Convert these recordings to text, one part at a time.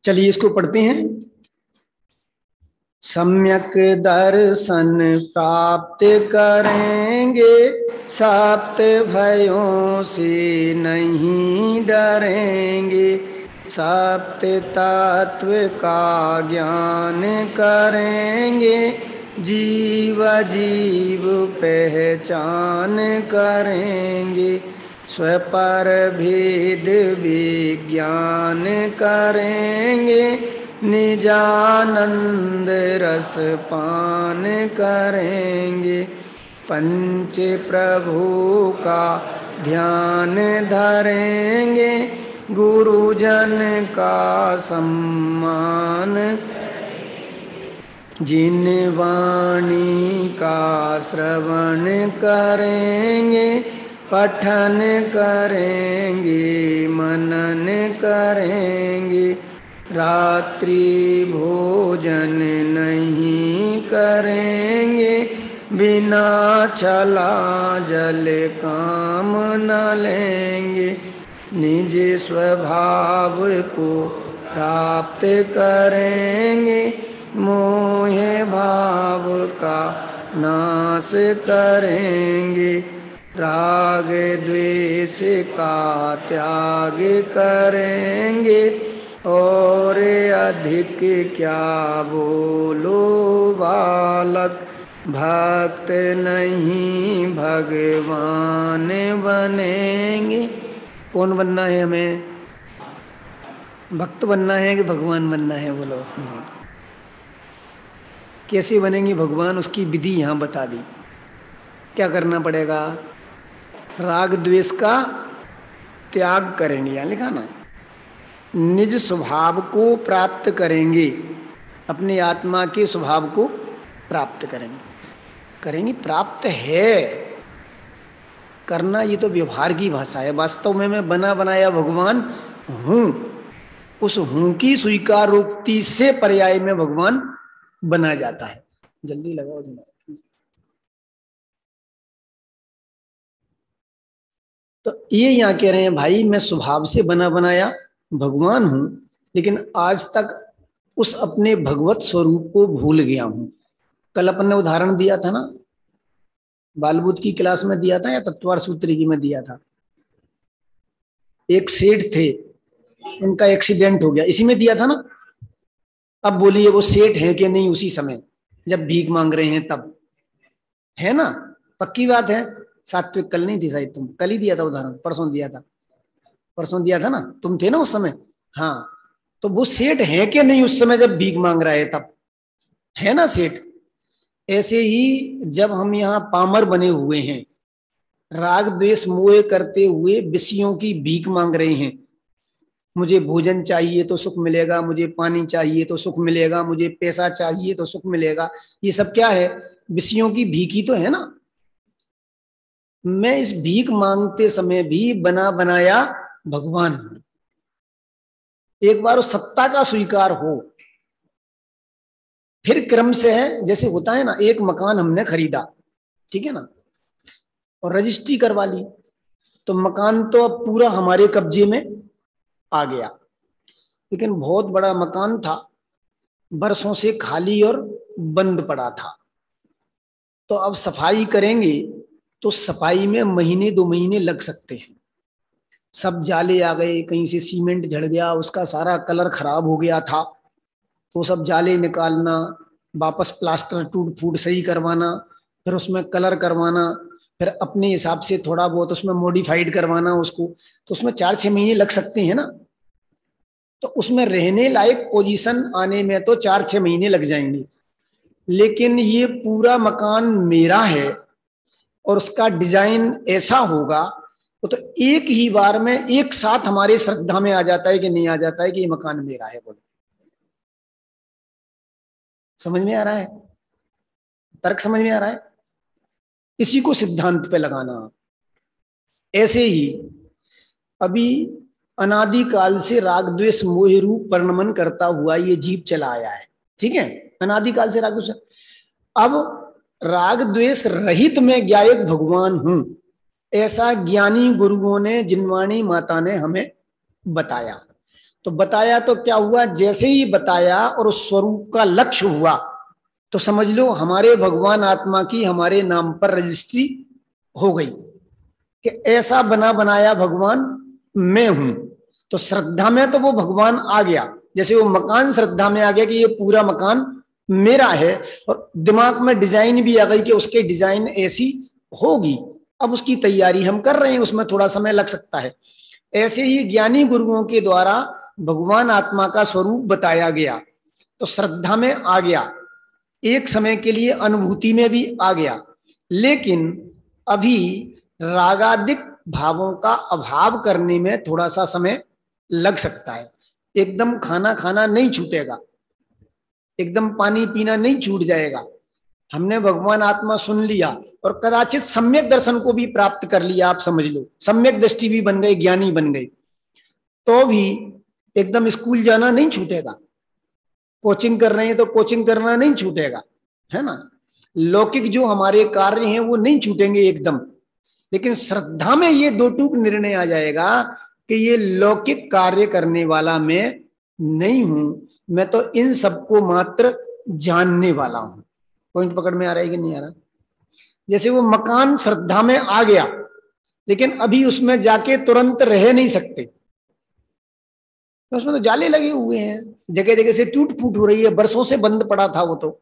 चलिए इसको पढ़ते हैं। सम्यक दर्शन प्राप्त करेंगे, सप्त भयों से नहीं डरेंगे। सप्त तत्व का ज्ञान करेंगे, जीव जीव पहचान करेंगे। स्वपर भेद विज्ञान करेंगे, निजानंद रस पान करेंगे। पंच प्रभु का ध्यान धरेंगे, गुरुजन का सम्मान। जिन वाणी का श्रवण करेंगे, पठन करेंगे, मनन करेंगे। रात्रि भोजन नहीं करेंगे, बिना छला जल काम न लेंगे। निज स्वभाव को प्राप्त करेंगे, मोह भाव का नाश करेंगे। राग द्वेष का त्याग करेंगे, और अधिक क्या बोलो बालक। भक्त नहीं भगवान बनेंगे। कौन बनना है हमें? भक्त बनना है कि भगवान बनना है? बोलो कैसे बनेंगे भगवान, उसकी विधि यहाँ बता दी। क्या करना पड़ेगा? राग द्वेष का त्याग करेंगे, यहाँ लिखा ना। निज स्वभाव को प्राप्त करेंगे, अपनी आत्मा के स्वभाव को प्राप्त करेंगे। प्राप्त है, करना ये तो व्यवहार की भाषा है। वास्तव में मैं बना बनाया भगवान हूं, उस हूं की स्वीकारोक्ति से पर्याय में भगवान बना जाता है। जल्दी लगाओ। तो ये यहाँ कह रहे हैं, भाई मैं स्वभाव से बना बनाया भगवान हूं, लेकिन आज तक उस अपने भगवत स्वरूप को भूल गया हूं। कल अपन ने उदाहरण दिया था ना, बालबुद्ध की क्लास में दिया था या तत्वार सूत्री की में दिया था। एक सेठ थे, उनका एक्सीडेंट हो गया, इसी में दिया था ना। अब बोलिए वो सेठ है कि नहीं उसी समय जब भीख मांग रहे हैं तब? है ना, पक्की बात है। सात्विक कल नहीं थी शायद, तुम कल ही दिया था उदाहरण, परसों दिया था। परसों दिया था ना, तुम थे ना उस समय। हाँ, तो वो सेठ है कि नहीं उस समय जब भीख मांग रहा है तब? है ना सेठ। ऐसे ही जब हम यहाँ पामर बने हुए हैं, राग द्वेष मोह करते हुए विषयों की भीख मांग रहे हैं, मुझे भोजन चाहिए तो सुख मिलेगा, मुझे पानी चाहिए तो सुख मिलेगा, मुझे पैसा चाहिए तो सुख मिलेगा, ये सब क्या है? विषयों की भीख ही तो है ना। मैं इस भीख मांगते समय भी बना बनाया भगवान हूं। एक बार उस सत्ता का स्वीकार हो, फिर क्रम से है। जैसे होता है ना, एक मकान हमने खरीदा, ठीक है ना, और रजिस्ट्री करवा ली, तो मकान तो अब पूरा हमारे कब्जे में आ गया। लेकिन बहुत बड़ा मकान था, बरसों से खाली और बंद पड़ा था। तो अब सफाई करेंगे तो सफाई में महीने 2 महीने लग सकते हैं। सब जाले आ गए, कहीं से सीमेंट झड़ गया, उसका सारा कलर खराब हो गया था, तो सब जाले निकालना, वापस प्लास्टर टूट फूट सही करवाना, फिर उसमें कलर करवाना, फिर अपने हिसाब से थोड़ा बहुत उसमें मॉडिफाइड करवाना उसको, तो उसमें 4-6 महीने लग सकते हैं ना। तो उसमें रहने लायक पोजीशन आने में तो 4-6 महीने लग जाएंगे। लेकिन ये पूरा मकान मेरा है और उसका डिजाइन ऐसा होगा, तो एक ही बार में एक साथ हमारे श्रद्धा में आ जाता है कि नहीं आ जाता है कि ये मकान मेरा है। बोलो, समझ में आ रहा है? तर्क समझ में आ रहा है? इसी को सिद्धांत पे लगाना। ऐसे ही अभी अनादिकाल से राग द्वेष मोह रूप परिणमन करता हुआ ये जीव चला आया है, ठीक है। अनादिकाल से राग द्वेष, अब राग द्वेष रहित में ज्ञायक भगवान हूं, ऐसा ज्ञानी गुरुओं ने, जिनवाणी माता ने हमें बताया। तो बताया तो क्या हुआ, जैसे ही बताया और उस स्वरूप का लक्ष्य हुआ तो समझ लो हमारे भगवान आत्मा की हमारे नाम पर रजिस्ट्री हो गई कि ऐसा बना बनाया भगवान मैं हूं। तो श्रद्धा में तो वो भगवान आ गया, जैसे वो मकान श्रद्धा में आ गया कि ये पूरा मकान मेरा है, और दिमाग में डिजाइन भी आ गई कि उसके डिजाइन ऐसी होगी। अब उसकी तैयारी हम कर रहे हैं, उसमें थोड़ा समय लग सकता है। ऐसे ही ज्ञानी गुरुओं के द्वारा भगवान आत्मा का स्वरूप बताया गया तो श्रद्धा में आ गया, एक समय के लिए अनुभूति में भी आ गया। लेकिन अभी रागादिक भावों का अभाव करने में थोड़ा सा समय लग सकता है। एकदम खाना खाना नहीं छूटेगा, एकदम पानी पीना नहीं छूट जाएगा। हमने भगवान आत्मा सुन लिया और कदाचित सम्यक दर्शन को भी प्राप्त कर लिया, आप समझ लो सम्यक दृष्टि भी बन गई, ज्ञानी बन गई, तो भी एकदम स्कूल जाना नहीं छूटेगा। कोचिंग कर रहे हैं तो कोचिंग करना नहीं छूटेगा, है ना। लौकिक जो हमारे कार्य हैं वो नहीं छूटेंगे एकदम। लेकिन श्रद्धा में ये दो टूक निर्णय आ जाएगा कि ये लौकिक कार्य करने वाला मैं नहीं हूं, मैं तो इन सबको मात्र जानने वाला हूं। पॉइंट पकड़ में आ रहा है कि नहीं आ रहा। जैसे वो मकान श्रद्धा में आ गया, लेकिन अभी उसमें जाके तुरंत रह नहीं सकते, उसमें तो जाले लगे हुए हैं, जगह जगह से टूट फूट हो रही है, बरसों से बंद पड़ा था वो तो।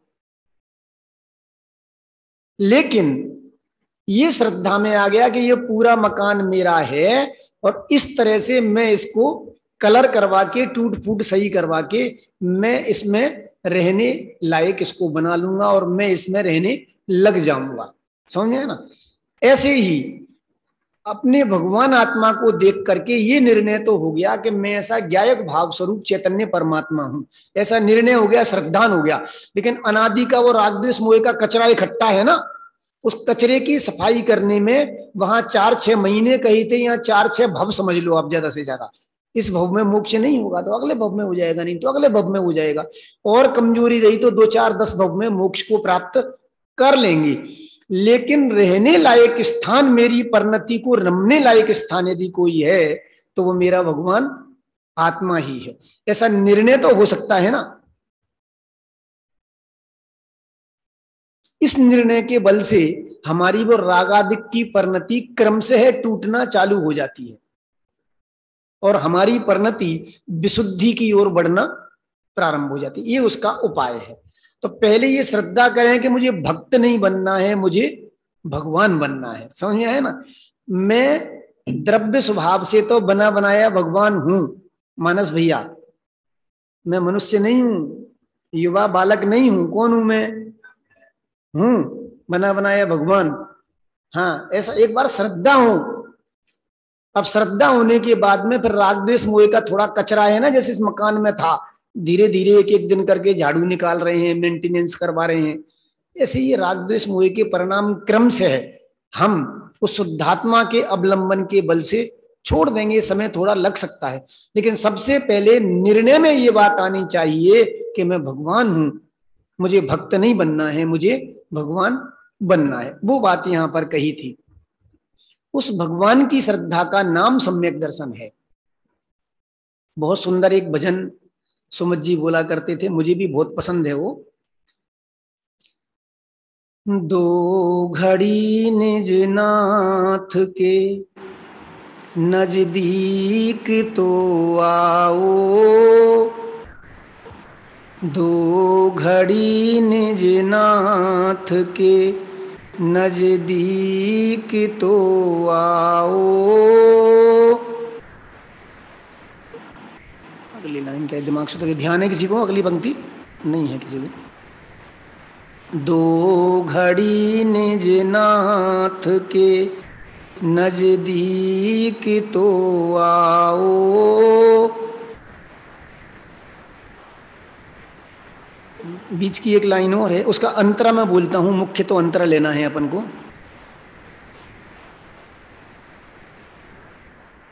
लेकिन ये श्रद्धा में आ गया कि ये पूरा मकान मेरा है और इस तरह से मैं इसको कलर करवा के टूट फूट सही करवा के मैं इसमें रहने लायक इसको बना लूंगा और मैं इसमें रहने लग जाऊंगा। समझ में ना। ऐसे ही अपने भगवान आत्मा को देख करके ये निर्णय तो हो गया कि मैं ऐसा ज्ञायक भाव स्वरूप चैतन्य परमात्मा हूं, ऐसा निर्णय हो गया, श्रद्धान हो गया। लेकिन अनादि का वो राग द्वेष मोह का कचरा इकट्ठा है ना, उस कचरे की सफाई करने में वहां 4-6 महीने कही थे, या 4-6 भव समझ लो आप ज्यादा से ज्यादा। इस भव में मोक्ष नहीं होगा तो अगले भव में हो जाएगा, नहीं तो अगले भव में हो जाएगा, और कमजोरी रही तो 2-4-10 भव में मोक्ष को प्राप्त कर लेंगे। लेकिन रहने लायक स्थान, मेरी परिणति को रमने लायक स्थान यदि कोई है तो वो मेरा भगवान आत्मा ही है। ऐसा निर्णय तो हो सकता है ना। इस निर्णय के बल से हमारी वो रागादिक की परिणति क्रम से है टूटना चालू हो जाती है और हमारी परिणति विशुद्धि की ओर बढ़ना प्रारंभ हो जाती है। ये उसका उपाय है। तो पहले ये श्रद्धा करें कि मुझे भक्त नहीं बनना है, मुझे भगवान बनना है। समझ में आया ना। मैं द्रव्य स्वभाव से तो बना बनाया भगवान हूं मानस भैया, मैं मनुष्य नहीं हूं, युवा बालक नहीं हूं। कौन हूं मैं? हूं बना बनाया भगवान। हाँ, ऐसा एक बार श्रद्धा हो। अब श्रद्धा होने के बाद में फिर राग द्वेष मोह का थोड़ा कचरा है ना, जैसे इस मकान में था, धीरे धीरे एक एक दिन करके झाड़ू निकाल रहे हैं, मेंटेनेंस करवा रहे हैं। ऐसे ये राग द्वेष मोह के परिणाम क्रम से है। हम उस शुद्धात्मा के अवलंबन के बल से छोड़ देंगे, समय थोड़ा लग सकता है। लेकिन सबसे पहले निर्णय में ये बात आनी चाहिए कि मैं भगवान हूं, मुझे भक्त नहीं बनना है, मुझे भगवान बनना है। वो बात यहां पर कही थी। उस भगवान की श्रद्धा का नाम सम्यक दर्शन है। बहुत सुंदर एक भजन सुमित जी बोला करते थे, मुझे भी बहुत पसंद है वो। दो घड़ी निज नाथ के नजदीक तो आओ, दो घड़ी निज नाथ के नजदीक तो आओ। अगली लाइन क्या है, दिमाग से तो ध्यान है किसी को? अगली पंक्ति नहीं है किसी को। दो घड़ी निज नाथ के नजदीक तो आओ, बीच की एक लाइन और है, उसका अंतरा मैं बोलता हूं, मुख्य तो अंतरा लेना है अपन को।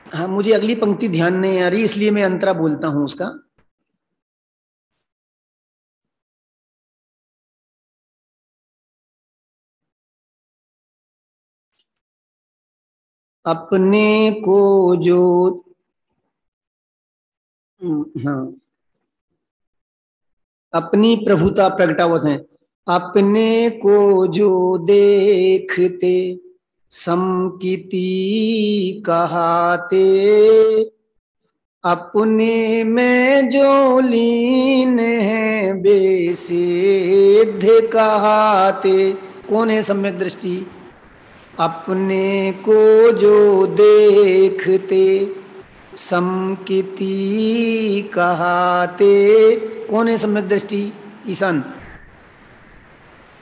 हाँ, मुझे अगली पंक्ति ध्यान नहीं आ रही इसलिए मैं अंतरा बोलता हूं उसका। अपने को जो हाँ, अपनी प्रभुता प्रगटावत है। अपने को जो देखते समकीति कहाते, अपने में जो लीन है बेसिद्ध कहाते। कौन है सम्यक दृष्टि? अपने को जो देखते समकीति कहाते। कौन है सम्यक दृष्टि? ईशान।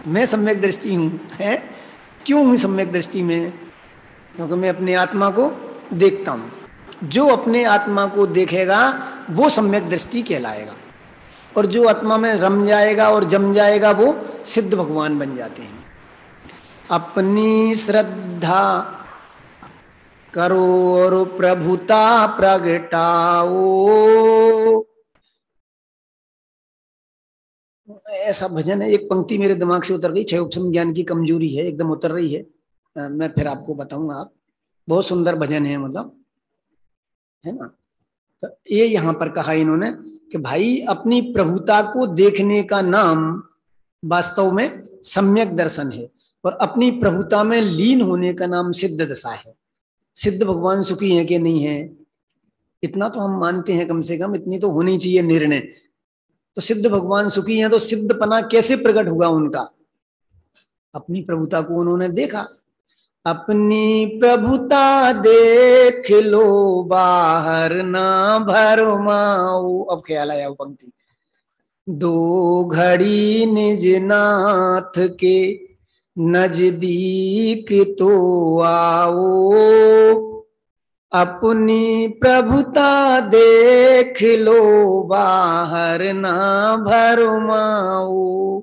मैं सम्यक दृष्टि हूं, है? क्यों हूं सम्यक दृष्टि में? क्योंकि मैं अपने आत्मा को देखता हूं। जो अपने आत्मा को देखेगा वो सम्यक दृष्टि कहलाएगा, और जो आत्मा में रम जाएगा और जम जाएगा वो सिद्ध भगवान बन जाते हैं। अपनी श्रद्धा करो और प्रभुता प्रगटाओ। ऐसा भजन है, एक पंक्ति मेरे दिमाग से उतर गई, छह उपसम ज्ञान की कमजोरी है, एकदम उतर रही है। मैं फिर आपको बताऊंगा। आप बहुत सुंदर भजन है, मतलब, है ना। तो ये यहाँ पर कहा इन्होंने कि भाई अपनी प्रभुता को देखने का नाम वास्तव में सम्यक दर्शन है, और अपनी प्रभुता में लीन होने का नाम सिद्ध दशा है। सिद्ध भगवान सुखी है कि नहीं है, इतना तो हम मानते हैं, कम से कम इतनी तो होनी चाहिए निर्णय। तो सिद्ध भगवान सुखी हैं, तो सिद्धपना कैसे प्रकट हुआ उनका? अपनी प्रभुता को उन्होंने देखा। अपनी प्रभुता देख लो बाहर ना भरमाओ। अब ख्याल आया वो पंक्ति, दो घड़ी निज नाथ के नजदीक तो आओ। अपनी प्रभुता देख लो बाहर ना भरमाओ।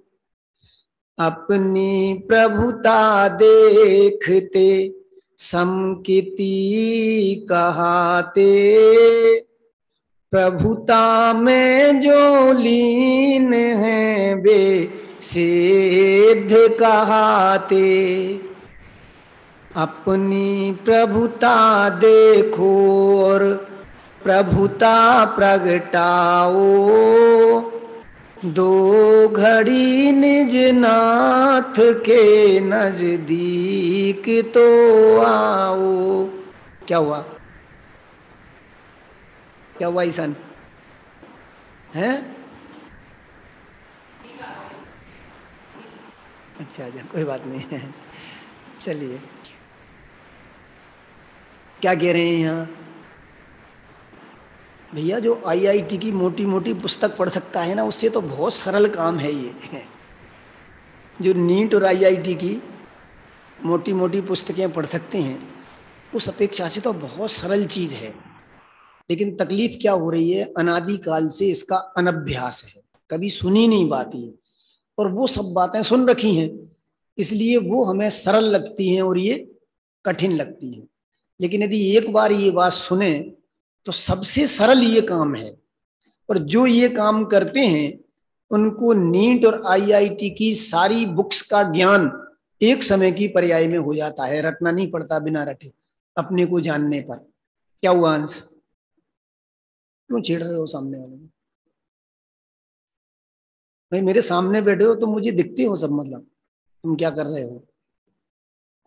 अपनी प्रभुता देखते समकीति कहाते। प्रभुता में जो लीन है वे सिद्ध कहाते। अपनी प्रभुता देखो और प्रभुता प्रगटाओ। दो घड़ी निज नाथ के नजदीक तो आओ। क्या हुआ? क्या हुआ ईशान? है? अच्छा अच्छा, कोई बात नहीं है। चलिए, क्या कह रहे हैं यहाँ भैया? जो आईआईटी की मोटी मोटी पुस्तक पढ़ सकता है ना, उससे तो बहुत सरल काम है ये। जो नीट और आईआईटी की मोटी मोटी पुस्तकें पढ़ सकते हैं, उस अपेक्षा से तो बहुत सरल चीज है। लेकिन तकलीफ क्या हो रही है, अनादिकाल से इसका अनभ्यास है, कभी सुनी नहीं बात ये, और वो सब बातें सुन रखी हैं, इसलिए वो हमें सरल लगती हैं और ये कठिन लगती हैं। लेकिन यदि एक बार ये बात सुने तो सबसे सरल ये काम है, और जो ये काम करते हैं उनको नीट और आईआईटी की सारी बुक्स का ज्ञान एक समय की पर्याय में हो जाता है, रटना नहीं पड़ता बिना रटे, अपने को जानने पर। क्या हुआ अंश? क्यों छेड़ रहे हो सामने वाले को? भाई मेरे सामने बैठे हो तो मुझे दिखते हो सब, मतलब तुम क्या कर रहे हो,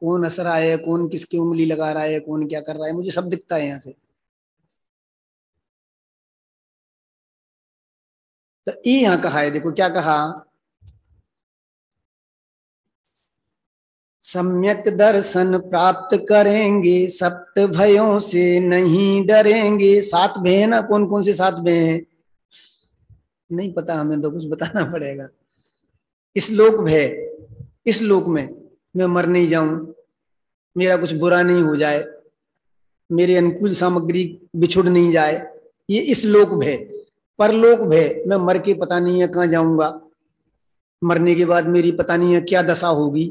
कौन हंस रहा है, कौन किसकी उंगली लगा रहा है, कौन क्या कर रहा है, मुझे सब दिखता है यहाँ से। तो ये यहाँ कहा है, देखो क्या कहा, सम्यक दर्शन प्राप्त करेंगे सप्त भयों से नहीं डरेंगे। सात भय है ना, कौन कौन से सात भय हैं? नहीं पता हमें, तो कुछ बताना पड़ेगा। इस लोक भय, इस लोक में मैं मर नहीं जाऊं, मेरा कुछ बुरा नहीं हो जाए, मेरे अनुकूल सामग्री बिछुड़ नहीं जाए, ये इस लोक भय। परलोक भय, मैं मर के पता नहीं है कहाँ जाऊंगा, मरने के बाद मेरी पता नहीं है क्या दशा होगी,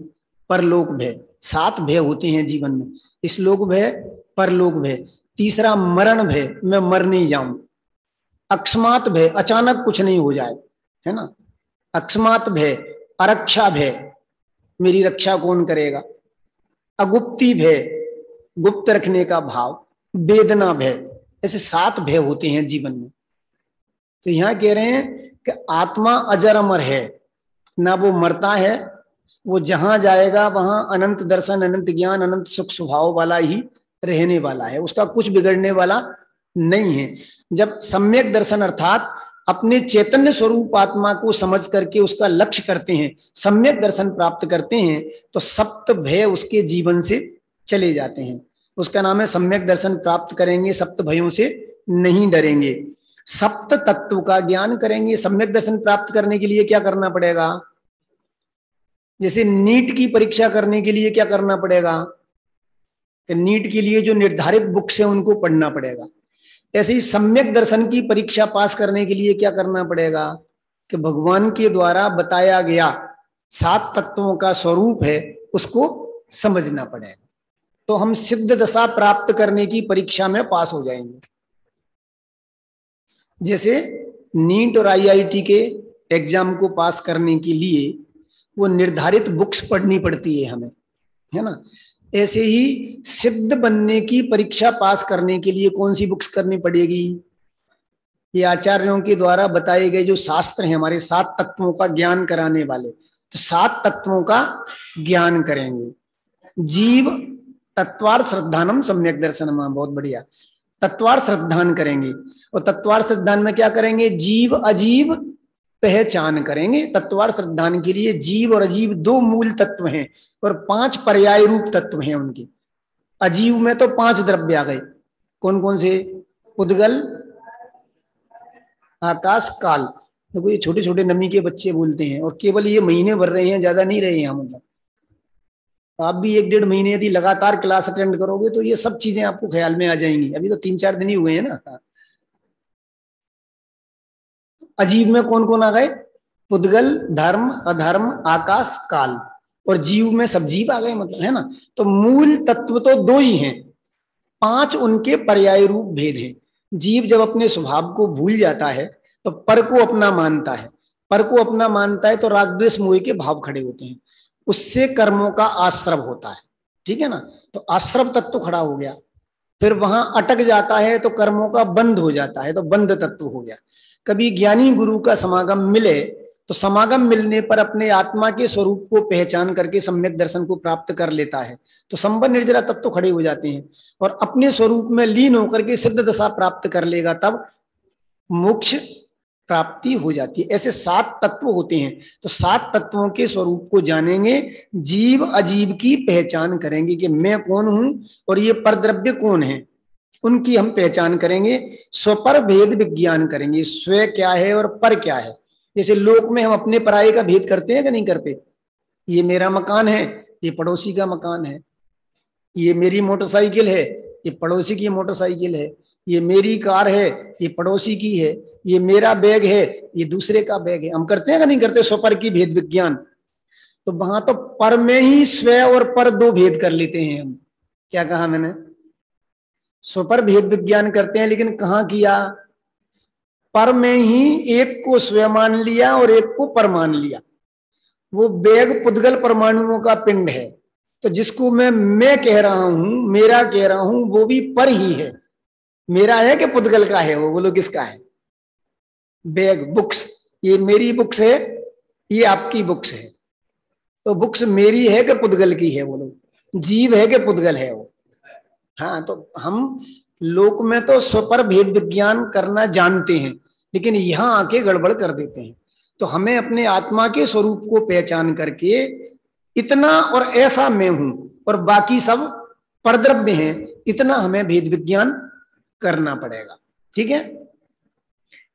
परलोक भय। सात भय होते हैं जीवन में, इस लोक भय, परलोक भय। तीसरा मरण भय, मैं मर नहीं जाऊं। अकस्मात भय, अचानक कुछ नहीं हो जाए, है ना। अकस्मात भय, अरक्षा भय, मेरी रक्षा कौन करेगा। अगुप्ती भय, गुप्त रखने का भाव। वेदना भय, ऐसे सात भय होते हैं जीवन में। तो यहाँ कह रहे हैं कि आत्मा अजर अमर है, ना वो मरता है, वो जहां जाएगा वहां अनंत दर्शन, अनंत ज्ञान, अनंत सुख स्वभाव वाला ही रहने वाला है, उसका कुछ बिगड़ने वाला नहीं है। जब सम्यक दर्शन अर्थात अपने चैतन्य स्वरूप आत्मा को समझ करके उसका लक्ष्य करते हैं, सम्यक दर्शन प्राप्त करते हैं, तो सप्त भय उसके जीवन से चले जाते हैं। उसका नाम है सम्यक दर्शन प्राप्त करेंगे, सप्त भयों से नहीं डरेंगे। सप्त तत्व का ज्ञान करेंगे। सम्यक दर्शन प्राप्त करने के लिए क्या करना पड़ेगा? जैसे नीट की परीक्षा करने के लिए क्या करना पड़ेगा? कि नीट के लिए जो निर्धारित बुक्स है उनको पढ़ना पड़ेगा। ऐसे ही सम्यक दर्शन की परीक्षा पास करने के लिए क्या करना पड़ेगा? कि भगवान के द्वारा बताया गया 7 तत्वों का स्वरूप है उसको समझना पड़ेगा, तो हम सिद्ध दशा प्राप्त करने की परीक्षा में पास हो जाएंगे। जैसे नीट और आईआईटी के एग्जाम को पास करने के लिए वो निर्धारित बुक्स पढ़नी पड़ती है हमें, है ना। ऐसे ही सिद्ध बनने की परीक्षा पास करने के लिए कौन सी बुक्स करनी पड़ेगी? ये आचार्यों के द्वारा बताए गए जो शास्त्र हैं हमारे 7 तत्वों का ज्ञान कराने वाले, तो 7 तत्वों का ज्ञान करेंगे। जीव तत्वार श्रद्धानम सम्यक दर्शनम, बहुत बढ़िया। तत्वार श्रद्धान करेंगे, और तत्वार श्रद्धान में क्या करेंगे? जीव अजीव पहचान करेंगे। तत्वार श्रद्धान के लिए जीव और अजीव 2 मूल तत्व हैं और 5 पर्याय रूप तत्व हैं उनके। अजीव में तो 5 द्रव्य आ गए, कौन कौन से? उद्गल, आकाश, काल। देखो ये छोटे छोटे नमी के बच्चे बोलते हैं, और केवल ये महीने भर रहे हैं, ज्यादा नहीं रहे हैं। मतलब आप भी 1-1.5 महीने यदि लगातार क्लास अटेंड करोगे तो ये सब चीजें आपको ख्याल में आ जाएंगी। अभी तो 3-4 दिन ही हुए हैं ना। अजीब में कौन कौन आ गए? पुद्गल, धर्म, अधर्म, आकाश, काल। और जीव में सब जीव आ गए, मतलब, है ना। तो मूल तत्व तो 2 ही हैं, 5 उनके पर्याय रूप भेद हैं। जीव जब अपने स्वभाव को भूल जाता है तो पर को अपना मानता है, पर को अपना मानता है तो राग द्वेष मोह के भाव खड़े होते हैं, उससे कर्मों का आश्रव होता है, ठीक है ना। तो आश्रव तत्व खड़ा हो गया, फिर वहां अटक जाता है तो कर्मों का बंध हो जाता है, तो बंध तत्व हो गया। कभी ज्ञानी गुरु का समागम मिले तो समागम मिलने पर अपने आत्मा के स्वरूप को पहचान करके सम्यक दर्शन को प्राप्त कर लेता है, तो संबंध निर्जरा तत्व खड़े हो जाते हैं और अपने स्वरूप में लीन होकर के सिद्ध दशा प्राप्त कर लेगा, तब मोक्ष प्राप्ति हो जाती है। ऐसे 7 तत्व होते हैं, तो 7 तत्वों के स्वरूप को जानेंगे, जीव अजीव की पहचान करेंगे कि मैं कौन हूं और ये परद्रव्य कौन है, उनकी हम पहचान करेंगे। स्वपर भेद विज्ञान करेंगे, स्व क्या है और पर क्या है। जैसे लोक में हम अपने पराये का भेद करते हैं कि नहीं करते? ये मेरा मकान है, ये पड़ोसी का मकान है, ये मेरी मोटरसाइकिल है, ये पड़ोसी की मोटरसाइकिल है, ये मेरी कार है, ये पड़ोसी की है, ये मेरा बैग है, ये दूसरे का बैग है। हम करते हैं कि नहीं करते स्वपर की भेद विज्ञान? तो वहां तो पर में ही स्व और पर 2 भेद कर लेते हैं हम। क्या कहा मैंने? स्वपर भेद विज्ञान करते हैं, लेकिन कहां किया? पर में ही एक को स्व मान लिया और एक को पर मान लिया। वो बैग पुद्गल परमाणुओं का पिंड है, तो जिसको मैं कह रहा हूं, मेरा कह रहा हूं, वो भी पर ही है। मेरा है कि पुद्गल का है? वो बोलो किसका है? बैग, बुक्स, ये मेरी बुक्स है, ये आपकी बुक्स है, तो बुक्स मेरी है कि पुद्गल की है? बोलो, जीव है कि पुद्गल है वो? हाँ, तो हम लोक में तो स्वपर भेद विज्ञान करना जानते हैं, लेकिन यहां आके गड़बड़ कर देते हैं। तो हमें अपने आत्मा के स्वरूप को पहचान करके इतना और ऐसा मैं हूं और बाकी सब परद्रव्य हैं, इतना हमें भेद विज्ञान करना पड़ेगा, ठीक है।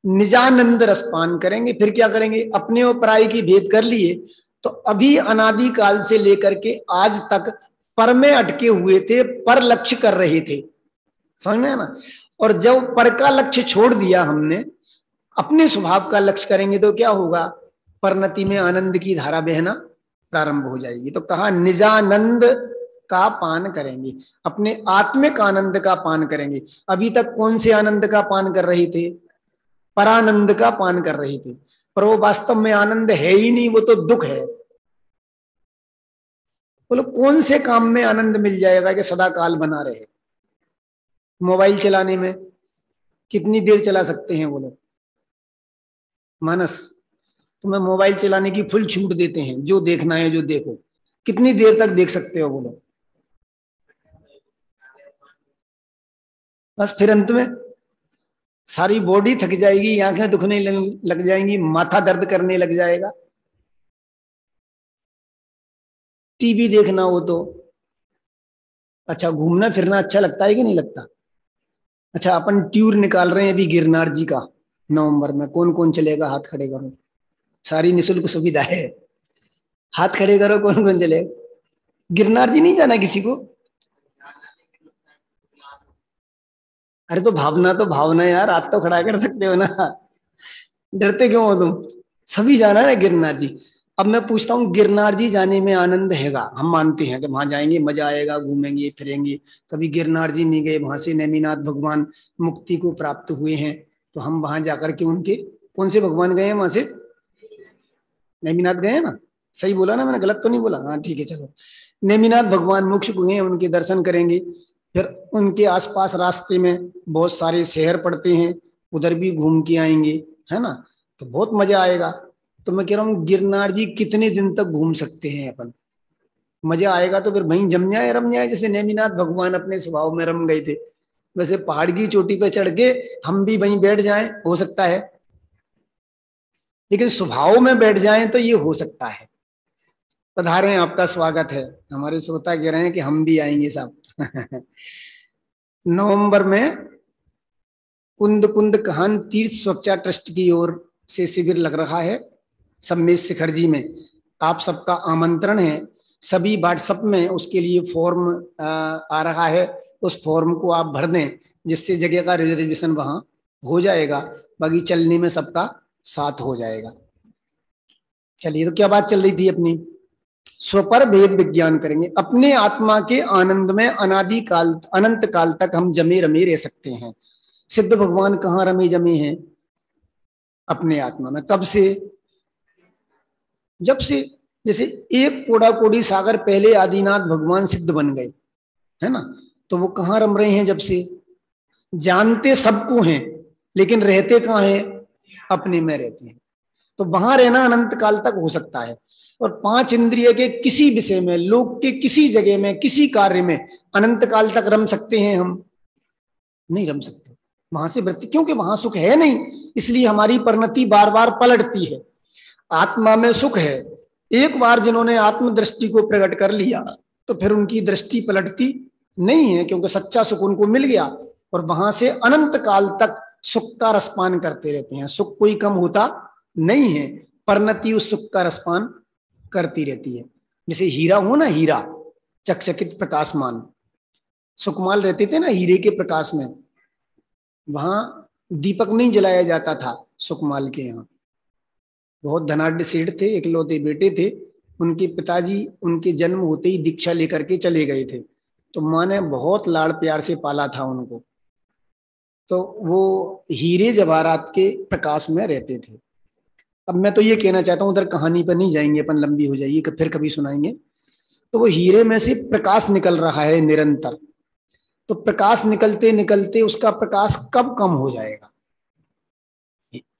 निजानंद रसपान करेंगे, फिर क्या करेंगे? अपने और पराई की भेद कर लिए, तो अभी अनादि काल से लेकर के आज तक पर में अटके हुए थे, पर लक्ष्य कर रहे थे, समझ में है ना। और जब पर का लक्ष्य छोड़ दिया हमने, अपने स्वभाव का लक्ष्य करेंगे तो क्या होगा? परनति में आनंद की धारा बहना प्रारंभ हो जाएगी। तो कहा निजानंद का पान करेंगे, अपने आत्मिक आनंद का पान करेंगे। अभी तक कौन से आनंद का पान कर रहे थे? परानंद का पान कर रहे थे, पर वो वास्तव में आनंद है ही नहीं, वो तो दुख है। बोलो कौन से काम में आनंद मिल जाएगा कि सदा काल बना रहे? मोबाइल चलाने में कितनी देर चला सकते हैं वो लोग? मानस, तुम्हें मोबाइल चलाने की फुल छूट देते हैं, जो देखना है जो देखो, कितनी देर तक देख सकते हो बोलो? बस फिर अंत में सारी बॉडी थक जाएगी, आंखें दुखने लग जाएंगी, माथा दर्द करने लग जाएगा। टीवी देखना हो तो अच्छा, घूमना फिरना अच्छा लगता है कि नहीं लगता? अच्छा, अपन टूर निकाल रहे हैं अभी गिरनार जी का, नवंबर में। कौन कौन चलेगा? हाथ खड़े करो। सारी निशुल्क सुविधा है, हाथ खड़े करो, कौन कौन चलेगा? गिरनार जी नहीं जाना किसी को? अरे तो भावना तो भावना यार, हाथ तो खड़ा कर सकते हो ना, डरते क्यों हो तुम? सभी जाना है गिरनार जी। अब मैं पूछता हूँ, गिरनार जी जाने में आनंद हैगा, हम मानते हैं कि वहां जाएंगे मजा आएगा, घूमेंगे फिरेंगे। कभी गिरनार जी नहीं गए, वहां से नेमिनाथ भगवान मुक्ति को प्राप्त हुए हैं, तो हम वहां जाकर के उनके, कौन से भगवान गए हैं वहां से? नेमिनाथ गए हैं ना? सही बोला ना मैंने? गलत तो नहीं बोला? हाँ ठीक है, चलो। नेमिनाथ भगवान मोक्ष को गए, उनके दर्शन करेंगे। फिर उनके आसपास रास्ते में बहुत सारे शहर पड़ते हैं, उधर भी घूम के आएंगे, है ना? तो बहुत मजा आएगा। तो मैं कह रहा हूँ गिरनार जी कितने दिन तक घूम सकते हैं अपन? मजा आएगा तो फिर वहीं जम जाए, रम जाए, जैसे नेमिनाथ भगवान अपने स्वभाव में रम गए थे, वैसे पहाड़ की चोटी पे चढ़ के हम भी वहीं बैठ जाएं, हो सकता है। लेकिन स्वभाव में बैठ जाएं तो ये हो सकता है। पधारें, आपका स्वागत है। हमारे श्रोता कह रहे हैं कि हम भी आएंगे साहब। नवंबर में कुंद कुंद कहान तीर्थ सुरक्षा ट्रस्ट की ओर से शिविर लग रहा है सम्मेद शिखर जी में। आप सबका आमंत्रण है। सभी व्हाट्सएप में उसके लिए फॉर्म आ रहा है, उस फॉर्म को आप भर दें, जिससे जगह का रिजर्वेशन वहां हो जाएगा। बाकी चलने में सबका साथ हो जाएगा। चलिए, तो क्या बात चल रही थी अपनी? स्वपर भेद विज्ञान करेंगे। अपने आत्मा के आनंद में अनादि काल अनंत काल तक हम जमे रमे रह सकते हैं। सिद्ध भगवान कहाँ रमे जमे हैं? अपने आत्मा में। कब से? जब से, जैसे एक कोड़ा कोड़ी सागर पहले आदिनाथ भगवान सिद्ध बन गए, है ना? तो वो कहाँ रम रहे हैं जब से? जानते सबको हैं, लेकिन रहते कहाँ हैं? अपने में रहते हैं। तो वहां रहना अनंत काल तक हो सकता है। और पांच इंद्रिय के किसी विषय में, लोक के किसी जगह में, किसी कार्य में अनंत काल तक रम सकते हैं हम? नहीं रम सकते। वहां से वृत्ति, क्योंकि वहां सुख है नहीं, इसलिए हमारी परिणति बार बार पलटती है। आत्मा में सुख है, एक बार जिन्होंने आत्म दृष्टि को प्रकट कर लिया तो फिर उनकी दृष्टि पलटती नहीं है, क्योंकि सच्चा सुख उनको मिल गया। और वहां से अनंत काल तक सुख का रसपान करते रहते हैं। सुख कोई कम होता नहीं है, परिणति उस सुख का रसपान करती रहती है। जैसे हीरा हो ना, हीरा चकचकित प्रकाशमान, सुकमाल रहते थे ना हीरे के प्रकाश में। वहां दीपक नहीं जलाया जाता था सुकमाल के यहाँ। बहुत धनाढ़ सेठ थे, इकलौते बेटे थे। उनके पिताजी उनके जन्म होते ही दीक्षा लेकर के चले गए थे, तो माँ ने बहुत लाड़ प्यार से पाला था उनको। तो वो हीरे जवाहरात के प्रकाश में रहते थे। अब मैं तो ये कहना चाहता हूँ, उधर कहानी पर नहीं जाएंगे अपन, लंबी हो जाएगी, फिर कभी सुनाएंगे। तो वो हीरे में से प्रकाश निकल रहा है निरंतर। तो प्रकाश निकलते निकलते उसका प्रकाश कब कम हो जाएगा?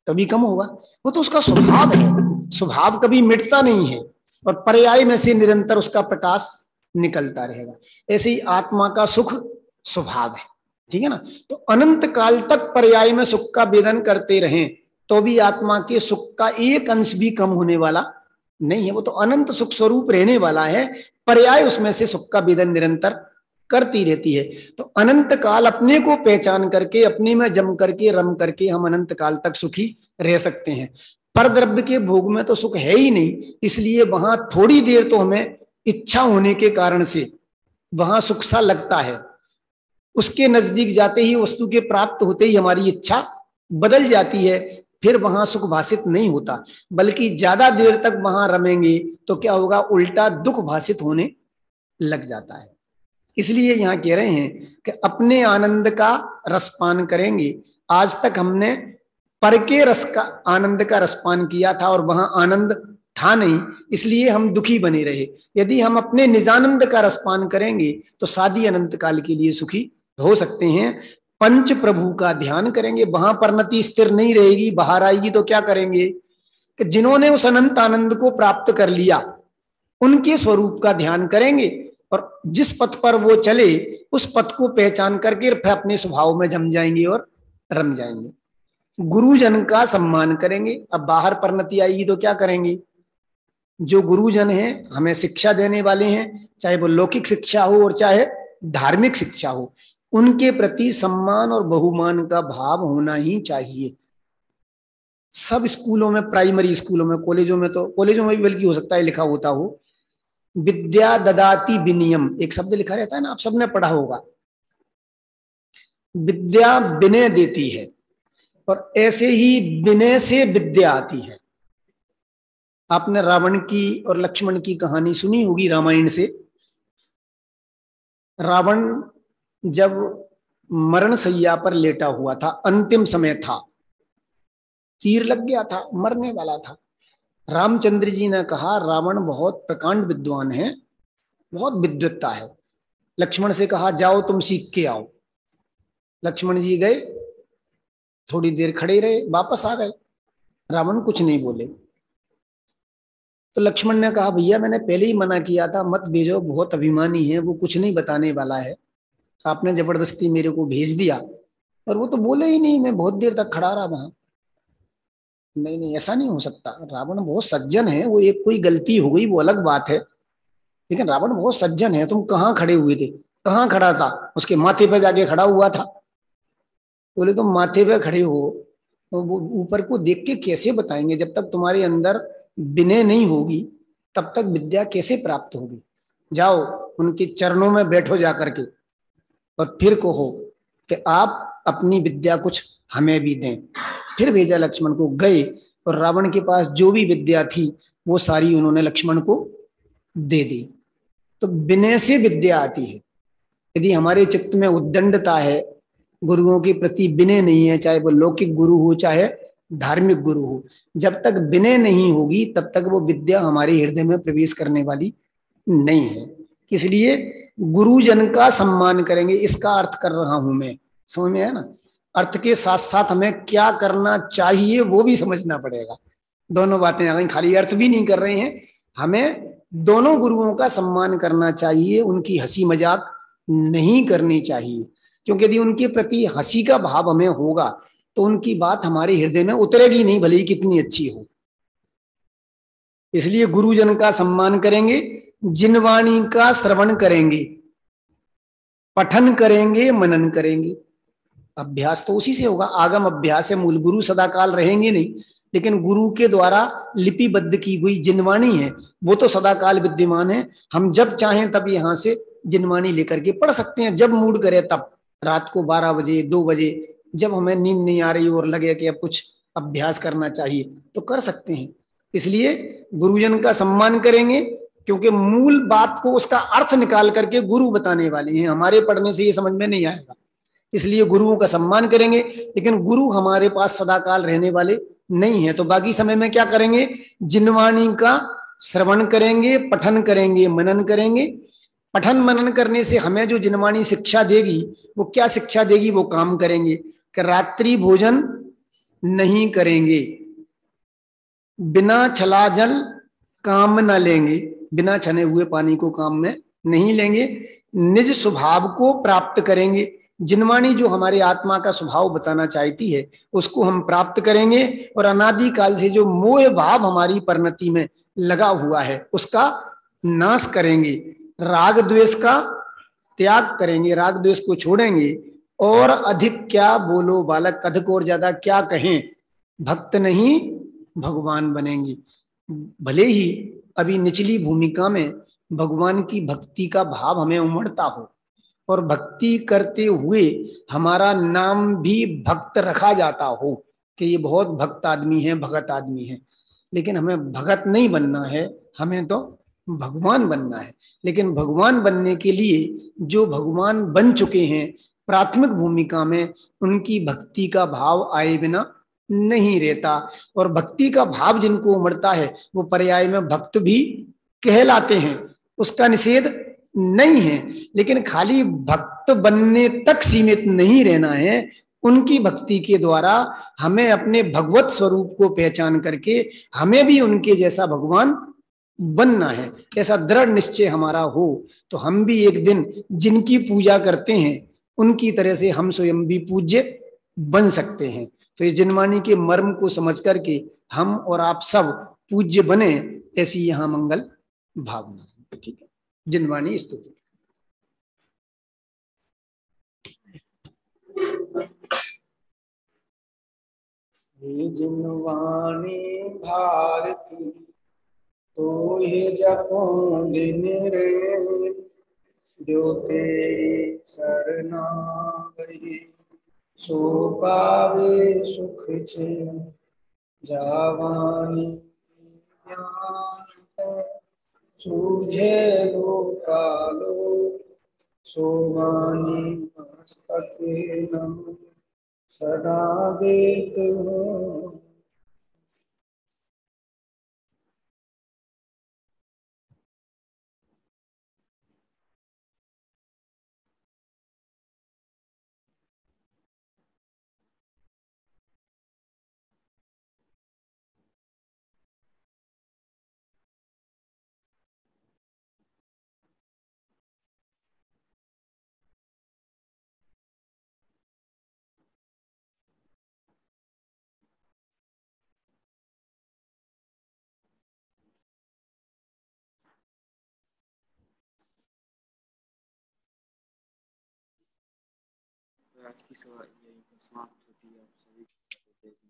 कभी कम होगा। वो तो उसका स्वभाव है, स्वभाव कभी मिटता नहीं है, और पर्याय में से निरंतर उसका प्रकाश निकलता रहेगा। ऐसे ही आत्मा का सुख स्वभाव है, ठीक है ना? तो अनंत काल तक पर्याय में सुख का वेदन करते रहें तो भी आत्मा के सुख का एक अंश भी कम होने वाला नहीं है। वो तो अनंत सुख स्वरूप रहने वाला है, पर्याय उसमें से सुख का वेदन निरंतर करती रहती है। तो अनंत काल अपने को पहचान करके, अपने में जम करके, रम करके हम अनंत काल तक सुखी रह सकते हैं। पर द्रव्य के भोग में तो सुख है ही नहीं, इसलिए वहां थोड़ी देर तो हमें इच्छा होने के कारण से वहां सुख सा लगता है। उसके नजदीक जाते ही, वस्तु के प्राप्त होते ही हमारी इच्छा बदल जाती है, फिर वहां सुख भाषित नहीं होता। बल्कि ज्यादा देर तक वहां रमेंगे तो क्या होगा? उल्टा दुख भाषित होने लग जाता है। इसलिए यहां कह रहे हैं कि अपने आनंद का रसपान करेंगे। आज तक हमने पर के रस का, आनंद का रसपान किया था और वहां आनंद था नहीं, इसलिए हम दुखी बने रहे। यदि हम अपने निजानंद का रसपान करेंगे तो सादी अनंत काल के लिए सुखी हो सकते हैं। पंच प्रभु का ध्यान करेंगे। वहां परिणति स्थिर नहीं रहेगी, बाहर आएगी तो क्या करेंगे कि जिन्होंने उस अनंत आनंद को प्राप्त कर लिया उनके स्वरूप का ध्यान करेंगे, और जिस पथ पर वो चले उस पथ को पहचान करके फिर अपने स्वभाव में जम जाएंगे और रम जाएंगे। गुरुजन का सम्मान करेंगे। अब बाहर परिणति आएगी तो क्या करेंगे, जो गुरुजन हैं हमें शिक्षा देने वाले हैं, चाहे वो लौकिक शिक्षा हो और चाहे धार्मिक शिक्षा हो, उनके प्रति सम्मान और बहुमान का भाव होना ही चाहिए। सब स्कूलों में, प्राइमरी स्कूलों में, कॉलेजों में, तो कॉलेजों में भी बल्कि हो सकता है लिखा होता हो, विद्या ददाति विनियम, एक शब्द लिखा रहता है ना, आप सबने पढ़ा होगा। विद्या विनय देती है, और ऐसे ही विनय से विद्या आती है। आपने रावण की और लक्ष्मण की कहानी सुनी होगी रामायण से। रावण जब मरण शैया पर लेटा हुआ था, अंतिम समय था, तीर लग गया था, मरने वाला था, रामचंद्र जी ने कहा रावण बहुत प्रकांड विद्वान है, बहुत विद्वत्ता है। लक्ष्मण से कहा जाओ तुम सीख के आओ। लक्ष्मण जी गए, थोड़ी देर खड़े रहे, वापस आ गए। रावण कुछ नहीं बोले। तो लक्ष्मण ने कहा भैया मैंने पहले ही मना किया था, मत भेजो, बहुत अभिमानी है, वो कुछ नहीं बताने वाला है, आपने जबरदस्ती मेरे को भेज दिया। और वो तो बोले ही नहीं, मैं बहुत देर तक खड़ा रहा वहां। नहीं नहीं, ऐसा नहीं हो सकता, रावण बहुत सज्जन है, वो एक कोई गलती हो गई वो अलग बात है, लेकिन रावण बहुत सज्जन है। तुम कहाँ खड़े हुए थे? कहाँ खड़ा था? उसके माथे पे जाके खड़ा हुआ था। बोले तुम माथे पे खड़े हो तो वो ऊपर को देख के कैसे बताएंगे? जब तक तुम्हारे अंदर विनय नहीं होगी तब तक विद्या कैसे प्राप्त होगी? जाओ उनके चरणों में बैठो जाकर के, और फिर कहो कि आप अपनी विद्या कुछ हमें भी दें। फिर भेजा लक्ष्मण को, गए और रावण के पास जो भी विद्या थी वो सारी उन्होंने लक्ष्मण को दे दी। तो विनय से विद्या आती है। यदि हमारे चित्त में उद्दंडता है, गुरुओं के प्रति विनय नहीं है, चाहे वो लौकिक गुरु हो चाहे धार्मिक गुरु हो, जब तक विनय नहीं होगी तब तक वो विद्या हमारे हृदय में प्रवेश करने वाली नहीं है। इसलिए गुरुजन का सम्मान करेंगे, इसका अर्थ कर रहा हूं मैं, समझ में है ना? अर्थ के साथ साथ हमें क्या करना चाहिए वो भी समझना पड़ेगा। दोनों बातें आ गई, खाली अर्थ भी नहीं कर रहे हैं, हमें दोनों गुरुओं का सम्मान करना चाहिए, उनकी हंसी मजाक नहीं करनी चाहिए, क्योंकि यदि उनके प्रति हंसी का भाव हमें होगा तो उनकी बात हमारे हृदय में उतरेगी नहीं, भले ही कितनी अच्छी हो। इसलिए गुरुजन का सम्मान करेंगे, जिनवाणी का श्रवण करेंगे, पठन करेंगे, मनन करेंगे। अभ्यास तो उसी से होगा, आगम अभ्यास है मूल। गुरु सदा काल रहेंगे नहीं, लेकिन गुरु के द्वारा लिपिबद्ध की हुई जिनवाणी है वो तो सदा काल विद्यमान है। हम जब चाहें तब यहां से जिनवाणी लेकर के पढ़ सकते हैं, जब मूड करे तब, रात को 12 बजे 2 बजे, जब हमें नींद नहीं आ रही और लगे कि अब कुछ अभ्यास करना चाहिए तो कर सकते हैं। इसलिए गुरुजन का सम्मान करेंगे, क्योंकि मूल बात को उसका अर्थ निकाल करके गुरु बताने वाले हैं, हमारे पढ़ने से ये समझ में नहीं आएगा। इसलिए गुरुओं का सम्मान करेंगे, लेकिन गुरु हमारे पास सदाकाल रहने वाले नहीं है, तो बाकी समय में क्या करेंगे? जिनवाणी का श्रवण करेंगे, पठन करेंगे, मनन करेंगे। पठन मनन करने से हमें जो जिनवाणी शिक्षा देगी वो क्या शिक्षा देगी? वो काम करेंगे कि रात्रि भोजन नहीं करेंगे, बिना छला जल काम न लेंगे, बिना छने हुए पानी को काम में नहीं लेंगे, निज स्वभाव को प्राप्त करेंगे। जिनवाणी जो हमारे आत्मा का स्वभाव बताना चाहती है उसको हम प्राप्त करेंगे, और अनादि काल से जो मोह भाव हमारी परिणति में लगा हुआ है उसका नाश करेंगे। राग द्वेष का त्याग करेंगे, राग द्वेष को छोड़ेंगे। और अधिक क्या बोलो बालक, अधिक और ज्यादा क्या कहें, भक्त नहीं भगवान बनेंगे। भले ही अभी निचली भूमिका में भगवान की भक्ति का भाव हमें उमड़ता हो और भक्ति करते हुए हमारा नाम भी भक्त रखा जाता हो कि ये बहुत भक्त आदमी है, भगत आदमी है, लेकिन हमें भगत नहीं बनना है, हमें तो भगवान बनना है। लेकिन भगवान बनने के लिए जो भगवान बन चुके हैं प्राथमिक भूमिका में, उनकी भक्ति का भाव आए बिना नहीं रहता, और भक्ति का भाव जिनको उमड़ता है वो पर्याय में भक्त भी कहलाते हैं, उसका निषेध नहीं है, लेकिन खाली भक्त बनने तक सीमित नहीं रहना है। उनकी भक्ति के द्वारा हमें अपने भगवत स्वरूप को पहचान करके हमें भी उनके जैसा भगवान बनना है। ऐसा दृढ़ निश्चय हमारा हो तो हम भी एक दिन जिनकी पूजा करते हैं उनकी तरह से हम स्वयं भी पूज्य बन सकते हैं। तो इस जिनवाणी के मर्म को समझ करके हम और आप सब पूज्य बने, ऐसी यहां मंगल भावना है। ठीक है, जिनवाणी स्तुति। हे जिनवाणी भारती तो ये जपो दिन रे, जो ते सरना गए सो पावे सुख छे। जावानी ज्ञान सूझे लो कालो, सोमानी मस्तक नम सदा देत हो। आज की सभा यही समाप्त होती है। आप सभी